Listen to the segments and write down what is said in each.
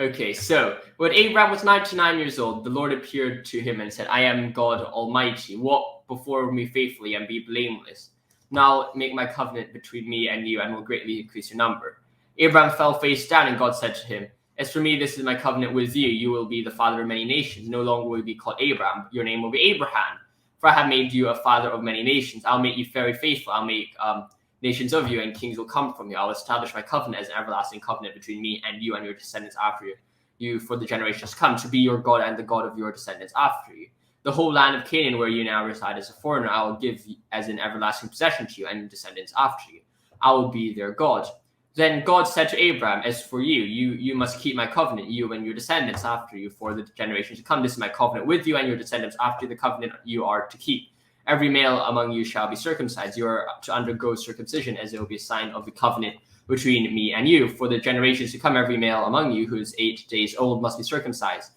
Okay, so when Abraham was 99 years old, the Lord appeared to him and said, I am God Almighty. Walk before me faithfully and be blameless. Now make my covenant between me and you and will greatly increase your number. Abraham fell face down, and God said to him, As for me, this is my covenant with you. You will be the father of many nations. No longer will you be called Abraham. Your name will be Abraham. For I have made you a father of many nations. I'll make you very faithful. I'll make nations of you, and kings will come from you. I'll establish my covenant as an everlasting covenant between me and you and your descendants after you for the generations to come, to be your God and the God of your descendants after you. The whole land of Canaan, where you now reside as a foreigner, I will give as an everlasting possession to you and your descendants after you. I will be their God. Then God said to Abraham, As for you, you must keep my covenant, you and your descendants after you, for the generations to come. This is my covenant with you and your descendants after the covenant you are to keep. Every male among you shall be circumcised. You are to undergo circumcision, as it will be a sign of the covenant between me and you. For the generations to come, every male among you who is 8 days old must be circumcised,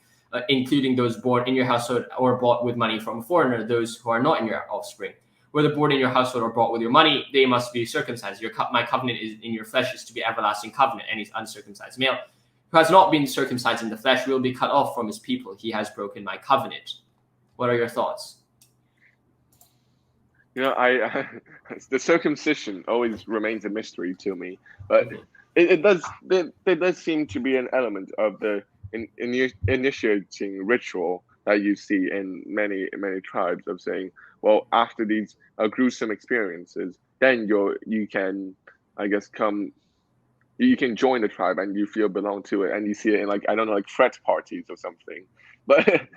including those born in your household or bought with money from a foreigner, those who are not in your offspring. Whether born in your household or bought with your money, they must be circumcised. My covenant is in your flesh is to be everlasting covenant. Any uncircumcised male who has not been circumcised in the flesh will be cut off from his people. He has broken my covenant. What are your thoughts? The circumcision always remains a mystery to me, but it does seem to be an element of the initiating ritual that you see in many tribes of saying, well, after these gruesome experiences, then you can, I guess, you can join the tribe and you feel belong to it, and you see it in like frat parties or something, but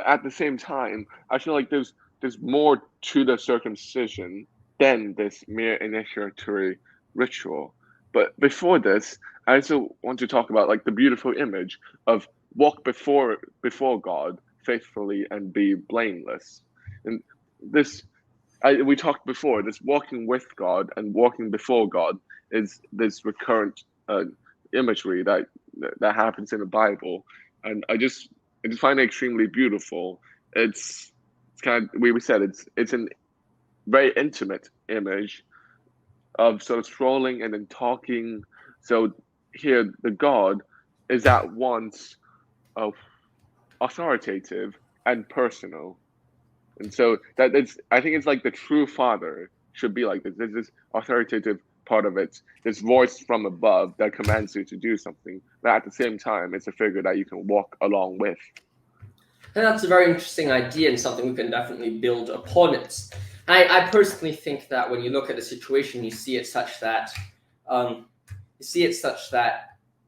at the same time, I feel like there's more to the circumcision than this mere initiatory ritual. But before this, I also want to talk about like the beautiful image of walk before God faithfully and be blameless. And this, we talked before, this walking with God and walking before God is this recurrent imagery that happens in the Bible, and I just find it extremely beautiful. It's kind of, we said it's a very intimate image of sort of strolling and then talking. So here, the God is at once of authoritative and personal, and so I think it's like the true father should be like this. There's this authoritative part of it, this voice from above that commands you to do something, but at the same time, it's a figure that you can walk along with. And that's a very interesting idea and something we can definitely build upon it. I personally think that when you look at the situation, you see it such that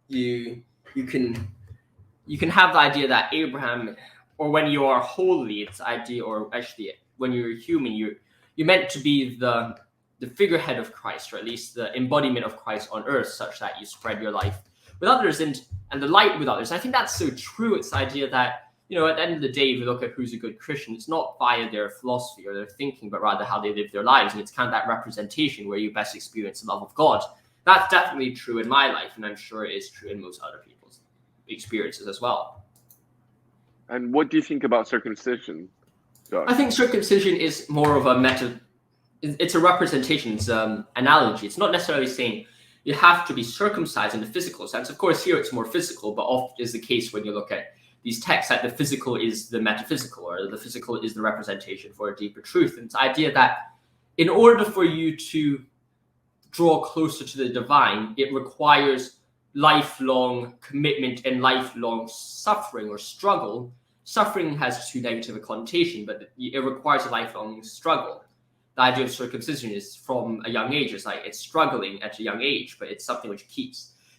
you can have the idea that Abraham, or when you are holy, it's idea, or actually when you're human, you're meant to be the figurehead of Christ, or at least the embodiment of Christ on earth, such that you spread your life with others and the light with others. I think that's so true. It's the idea that, at the end of the day, if you look at who's a good Christian, it's not via their philosophy or their thinking, but rather how they live their lives. And it's kind of that representation where you best experience the love of God. That's definitely true in my life, and I'm sure it is true in most other people's experiences as well. And what do you think about circumcision, Josh? I think circumcision is more of a method. It's a representation, it's an analogy. It's not necessarily saying you have to be circumcised in the physical sense. Of course, here it's more physical, but often is the case when you look at these texts that the physical is the metaphysical, or the physical is the representation for a deeper truth. And it's the idea that in order for you to draw closer to the divine, it requires lifelong commitment and lifelong suffering or struggle. Suffering has too negative a connotation, but it requires a lifelong struggle. The idea of circumcision is from a young age. It's struggling at a young age, but it's something which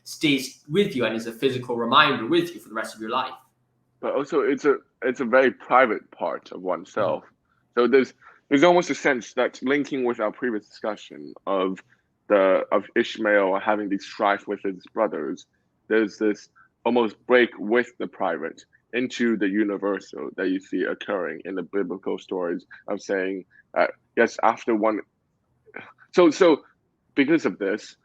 stays with you and is a physical reminder with you for the rest of your life. But also, it's a very private part of oneself. Mm-hmm. So there's almost a sense that, linking with our previous discussion of Ishmael having this strife with his brothers, there's this almost break with the private into the universal that you see occurring in the biblical stories of saying, yes, after one. So because of this,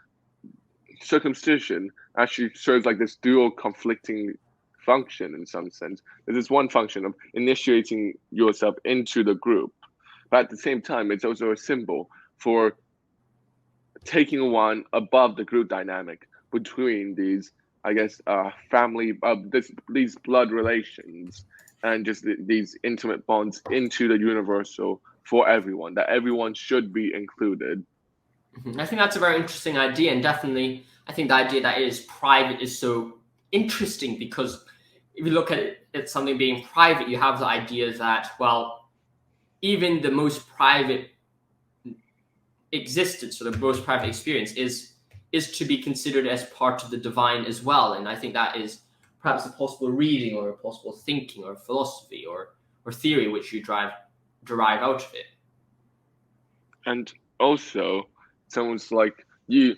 circumcision actually serves like this dual conflicting function in some sense. There's this one function of initiating yourself into the group, but at the same time, it's also a symbol for taking one above the group dynamic between these I guess, family, these blood relations, and just these intimate bonds into the universal for everyone. That everyone should be included. I think that's a very interesting idea, and definitely, I think the idea that it is private is so interesting because if you look at it, something being private, you have the idea that, well, even the most private existence or the most private experience is to be considered as part of the divine as well. And I think that is perhaps a possible reading or a possible thinking or philosophy or theory which you derive out of it. And also, someone's like, you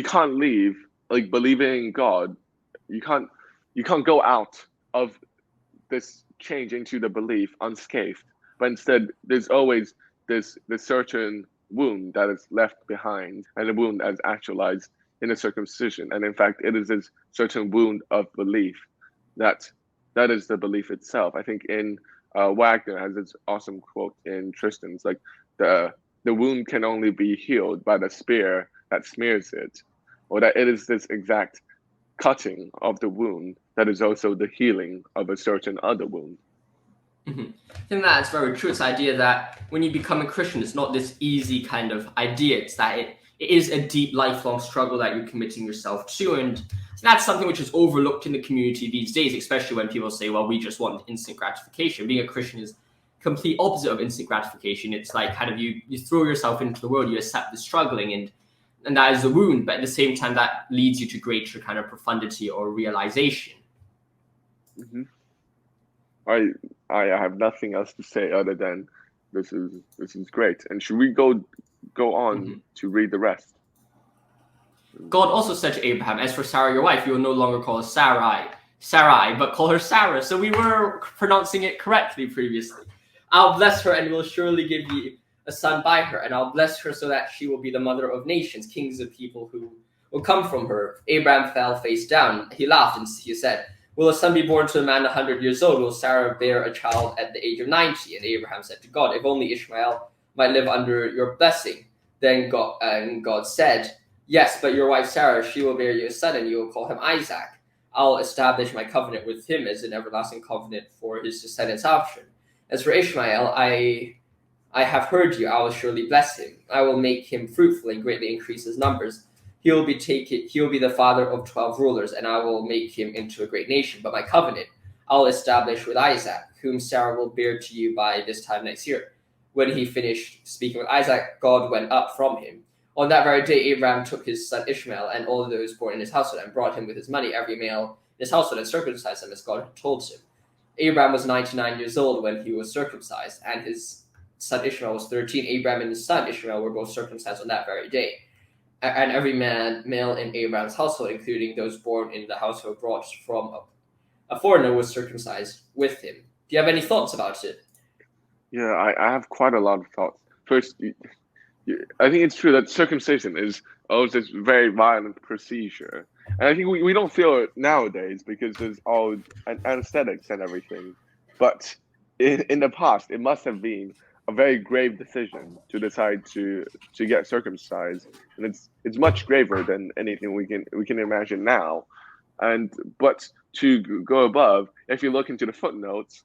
can't leave, like, believing in God. You can't go out of this change into the belief unscathed. But instead, there's always this certain wound that is left behind, and a wound that is actualized in a circumcision. And in fact, it is this certain wound of belief that is the belief itself. I think in Wagner has this awesome quote in Tristan's, like, the wound can only be healed by the spear that smears it, or that it is this exact cutting of the wound that is also the healing of a certain other wound. I think that's very true. It's the idea that when you become a Christian, it's not this easy kind of idea. It's that it is a deep, lifelong struggle that you're committing yourself to. And that's something which is overlooked in the community these days, especially when people say, well, we just want instant gratification. Being a Christian is complete opposite of instant gratification. It's like kind of you throw yourself into the world, you accept the struggling, and that is the wound. But at the same time, that leads you to greater kind of profundity or realization. Mm-hmm. I have nothing else to say other than this is great. And should we go on to read the rest? God also said to Abraham, as for Sarah, your wife, you will no longer call her Sarai, but call her Sarah. So we were pronouncing it correctly previously. I'll bless her and will surely give you a son by her, and I'll bless her so that she will be the mother of nations, kings of people who will come from her. Abraham fell face down. He laughed and he said, will a son be born to a man 100 years old? Will Sarah bear a child at the age of 90? And Abraham said to God, if only Ishmael might live under your blessing. Then God said, yes, but your wife Sarah, she will bear you a son, and you will call him Isaac. I'll establish my covenant with him as an everlasting covenant for his descendants after him. As for Ishmael, I have heard you. I will surely bless him. I will make him fruitful and greatly increase his numbers. He will be the father of 12 rulers, and I will make him into a great nation. But my covenant I'll establish with Isaac, whom Sarah will bear to you by this time next year. When he finished speaking with Isaac, God went up from him. On that very day, Abraham took his son Ishmael and all those born in his household and brought him with his money, every male in his household, and circumcised them as God had told him. Abraham was 99 years old when he was circumcised, and his son Ishmael was 13. Abraham and his son Ishmael were both circumcised on that very day. And every male in Abraham's household, including those born in the household brought from a foreigner, was circumcised with him. Do you have any thoughts about it? Yeah, I have quite a lot of thoughts. First, I think it's true that circumcision is always this very violent procedure. And I think we don't feel it nowadays because there's all anesthetics and everything. But in the past, it must have been a very grave decision to decide to get circumcised, and it's much graver than anything we can imagine now. But to go above, if you look into the footnotes,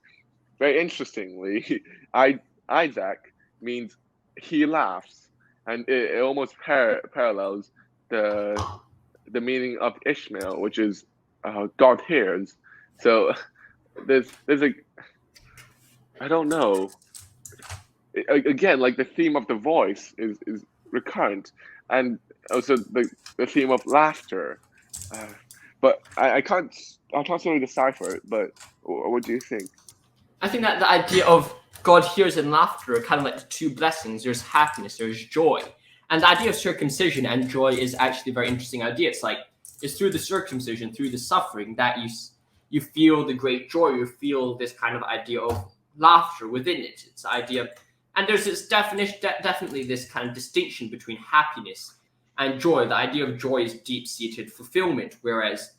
very interestingly, Isaac means he laughs, and it almost parallels the meaning of Ishmael, which is God hears. So there's a, I don't know. Again, like the theme of the voice is recurrent, and also the theme of laughter. But I can't really decipher it. But what do you think? I think that the idea of God hears and laughter are kind of like the two blessings. There's happiness, there's joy. And the idea of circumcision and joy is actually a very interesting idea. It's through the circumcision, through the suffering, that you feel the great joy. You feel this kind of idea of laughter within it. It's the idea, and there's this definitely this kind of distinction between happiness and joy. The idea of joy is deep-seated fulfillment, whereas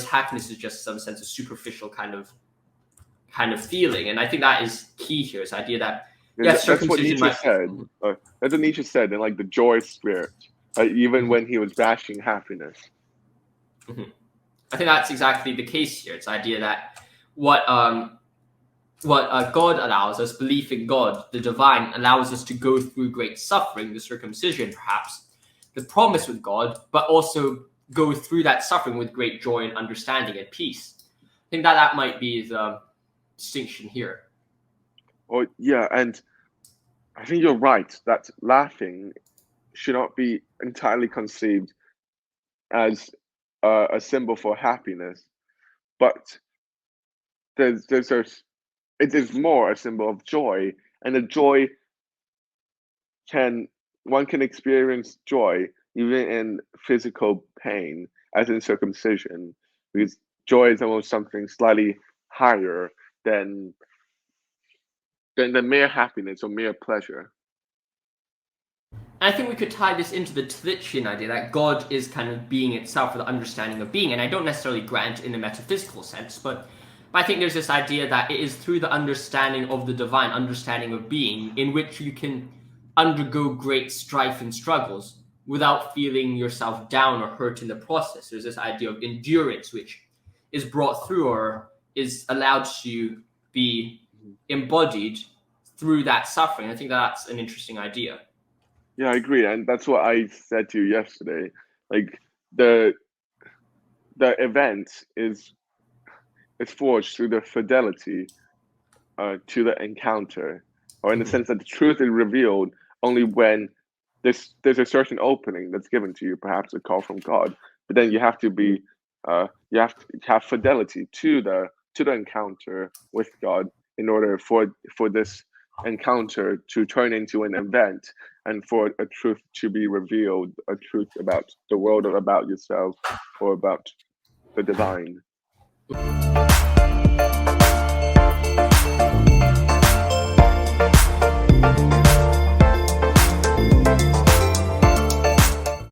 happiness is just some sense of superficial kind of feeling. And I think that is key here. Is the idea that yes, that's what Nietzsche said. That's what Nietzsche said in like the joy spirit, even when he was bashing happiness. Mhm. I think that's exactly the case here. It's the idea that what God allows us, belief in God, the divine, allows us to go through great suffering, the circumcision perhaps, the promise with God, but also go through that suffering with great joy and understanding and peace. I think that might be the distinction here. Or yeah, and I think you're right that laughing should not be entirely conceived as a symbol for happiness, but there's it is more a symbol of joy, and the joy can one can experience joy even in physical pain, as in circumcision, because joy is almost something slightly higher than the mere happiness or mere pleasure. And I think we could tie this into the Tlichian idea that God is kind of being itself, or the understanding of being. And I don't necessarily grant in a metaphysical sense, but I think there's this idea that it is through the understanding of the divine, understanding of being, in which you can undergo great strife and struggles without feeling yourself down or hurt in the process. There's this idea of endurance, which is brought through or is allowed to be embodied through that suffering. I think that's an interesting idea. Yeah, I agree, and that's what I said to you yesterday. Like the the event is forged through the fidelity to the encounter, or in the Mhm. sense that the truth is revealed only when there's a certain opening that's given to you, perhaps a call from God. But then you have to be you have to have fidelity to the encounter with God in order for this encounter to turn into an event and for a truth to be revealed, a truth about the world or about yourself or about the divine.